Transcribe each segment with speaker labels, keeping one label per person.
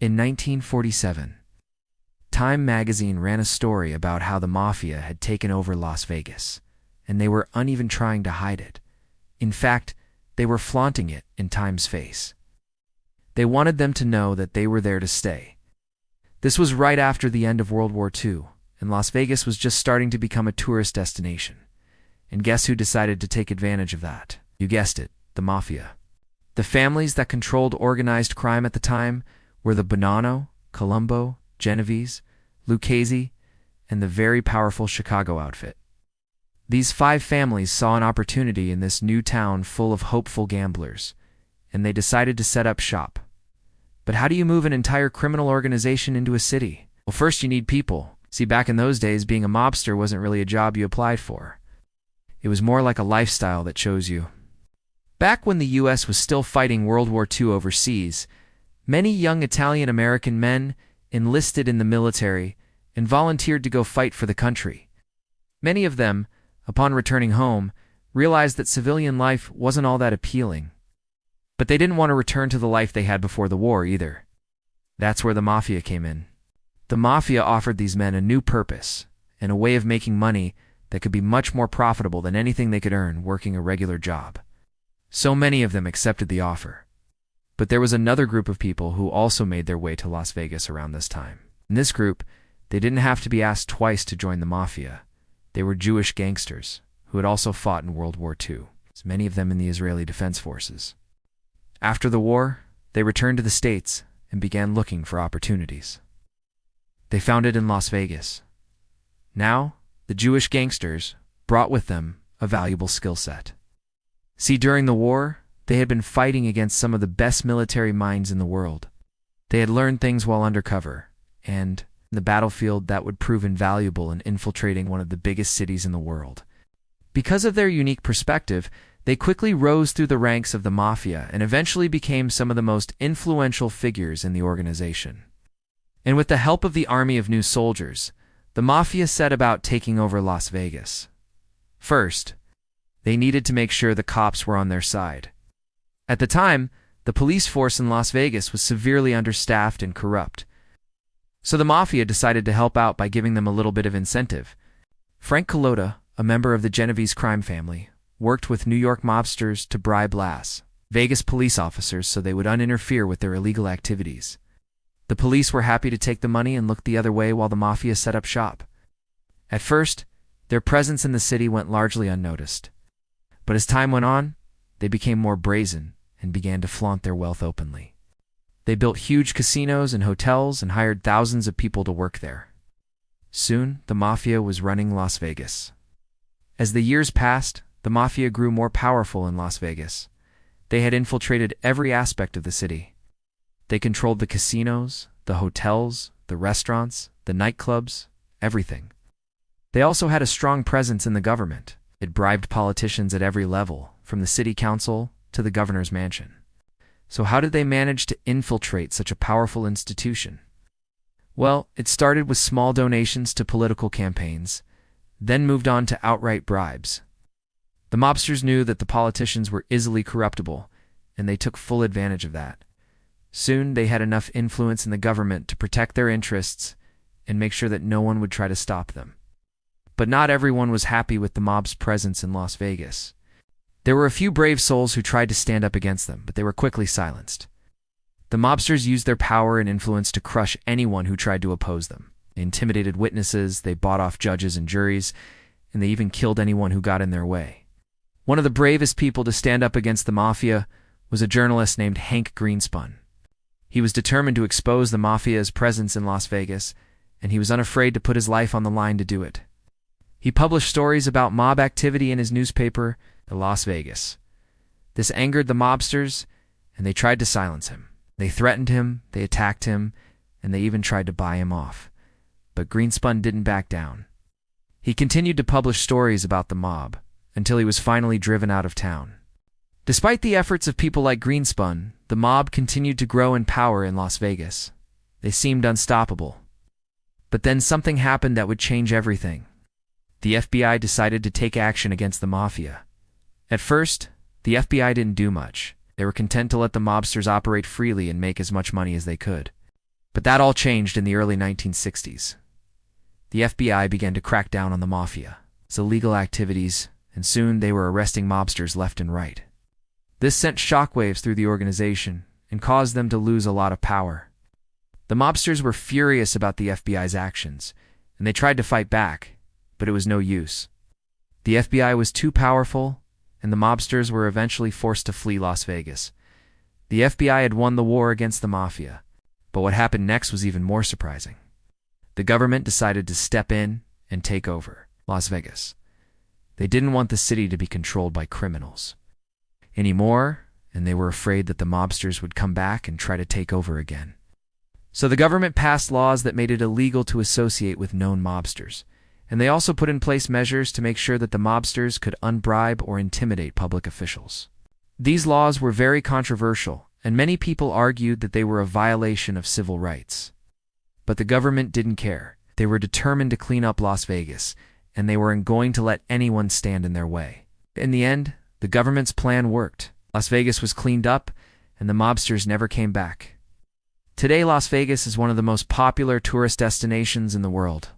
Speaker 1: In 1947, Time magazine ran a story about how the mafia had taken over Las Vegas, and they were uneven trying to hide it. In fact, they were flaunting it in Time's face. They wanted them to know that they were there to stay. This was right after the end of World War II, and Las Vegas was just starting to become a tourist destination. And guess who decided to take advantage of that? You guessed it, the mafia. The families that controlled organized crime at the time were the Bonanno, Colombo, Genovese, Lucchese, and the very powerful Chicago outfit. These 5 families saw an opportunity in this new town full of hopeful gamblers, and they decided to set up shop. But how do you move an entire criminal organization into a city? Well, first you need people. See, back in those days, being a mobster wasn't really a job you applied for. It was more like a lifestyle that chose you. Back when the U.S. was still fighting World War II overseas, many young Italian-American men enlisted in the military and volunteered to go fight for the country. Many of them, upon returning home, realized that civilian life wasn't all that appealing. But they didn't want to return to the life they had before the war either. That's where the mafia came in. The mafia offered these men a new purpose and a way of making money that could be much more profitable than anything they could earn working a regular job. So many of them accepted the offer. But there was another group of people who also made their way to Las Vegas around this time. In this group, they didn't have to be asked twice to join the mafia. They were Jewish gangsters who had also fought in World War II, many of them in the Israeli Defense Forces. After the war, they returned to the States and began looking for opportunities. They found it in Las Vegas. Now, the Jewish gangsters brought with them a valuable skill set. See, during the war, they had been fighting against some of the best military minds in the world. They had learned things while undercover, and in the battlefield that would prove invaluable in infiltrating one of the biggest cities in the world. Because of their unique perspective, they quickly rose through the ranks of the mafia and eventually became some of the most influential figures in the organization. And with the help of the army of new soldiers, the mafia set about taking over Las Vegas. First, they needed to make sure the cops were on their side. At the time, the police force in Las Vegas was severely understaffed and corrupt. So the mafia decided to help out by giving them a little bit of incentive. Frank Collota, a member of the Genovese crime family, worked with New York mobsters to bribe Las Vegas police officers so they would uninterfere with their illegal activities. The police were happy to take the money and looked the other way while the mafia set up shop. At first, their presence in the city went largely unnoticed. But as time went on, they became more brazen and began to flaunt their wealth openly. They built huge casinos and hotels and hired thousands of people to work there. Soon, the mafia was running Las Vegas. As the years passed, the mafia grew more powerful in Las Vegas. They had infiltrated every aspect of the city. They controlled the casinos, the hotels, the restaurants, the nightclubs, everything. They also had a strong presence in the government. It bribed politicians at every level, from the city council to the governor's mansion. So how did they manage to infiltrate such a powerful institution? Well, it started with small donations to political campaigns, then moved on to outright bribes. The mobsters knew that the politicians were easily corruptible, and they took full advantage of that. Soon they had enough influence in the government to protect their interests and make sure that no one would try to stop them. But not everyone was happy with the mob's presence in Las Vegas. There were a few brave souls who tried to stand up against them, but they were quickly silenced. The mobsters used their power and influence to crush anyone who tried to oppose them. They intimidated witnesses, they bought off judges and juries, and they even killed anyone who got in their way. One of the bravest people to stand up against the mafia was a journalist named Hank Greenspun. He was determined to expose the mafia's presence in Las Vegas, and he was unafraid to put his life on the line to do it. He published stories about mob activity in his newspaper, the Las Vegas. This angered the mobsters, and they tried to silence him. They threatened him, they attacked him, and they even tried to buy him off. But Greenspun didn't back down. He continued to publish stories about the mob, until he was finally driven out of town. Despite the efforts of people like Greenspun, the mob continued to grow in power in Las Vegas. They seemed unstoppable. But then something happened that would change everything. The FBI decided to take action against the mafia. At first, the FBI didn't do much. They were content to let the mobsters operate freely and make as much money as they could. But that all changed in the early 1960s. The FBI began to crack down on the mafia, its illegal activities, and soon they were arresting mobsters left and right. This sent shockwaves through the organization and caused them to lose a lot of power. The mobsters were furious about the FBI's actions, and they tried to fight back, but it was no use. The FBI was too powerful, and the mobsters were eventually forced to flee Las Vegas. The FBI had won the war against the mafia, but what happened next was even more surprising. The government decided to step in and take over Las Vegas. They didn't want the city to be controlled by criminals anymore, and they were afraid that the mobsters would come back and try to take over again. So the government passed laws that made it illegal to associate with known mobsters, and they also put in place measures to make sure that the mobsters could unbribe or intimidate public officials. These laws were very controversial, and many people argued that they were a violation of civil rights. But the government didn't care. They were determined to clean up Las Vegas, and they weren't going to let anyone stand in their way. In the end, the government's plan worked. Las Vegas was cleaned up, and the mobsters never came back. Today, Las Vegas is one of the most popular tourist destinations in the world.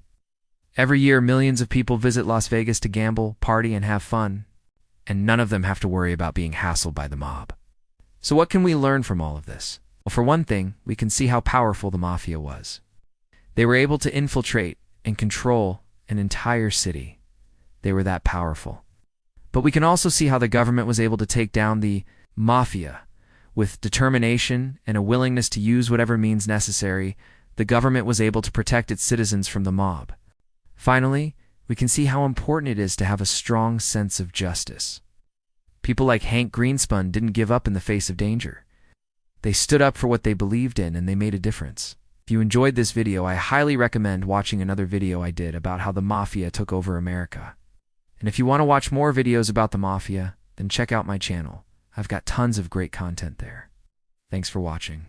Speaker 1: Every year, millions of people visit Las Vegas to gamble, party, and have fun, and none of them have to worry about being hassled by the mob. So what can we learn from all of this? Well, for one thing, we can see how powerful the mafia was. They were able to infiltrate and control an entire city. They were that powerful. But we can also see how the government was able to take down the mafia. With determination and a willingness to use whatever means necessary, the government was able to protect its citizens from the mob. Finally, we can see how important it is to have a strong sense of justice. People like Hank Greenspun didn't give up in the face of danger. They stood up for what they believed in, and they made a difference. If you enjoyed this video, I highly recommend watching another video I did about how the mafia took over America. And if you want to watch more videos about the mafia, then check out my channel. I've got tons of great content there. Thanks for watching.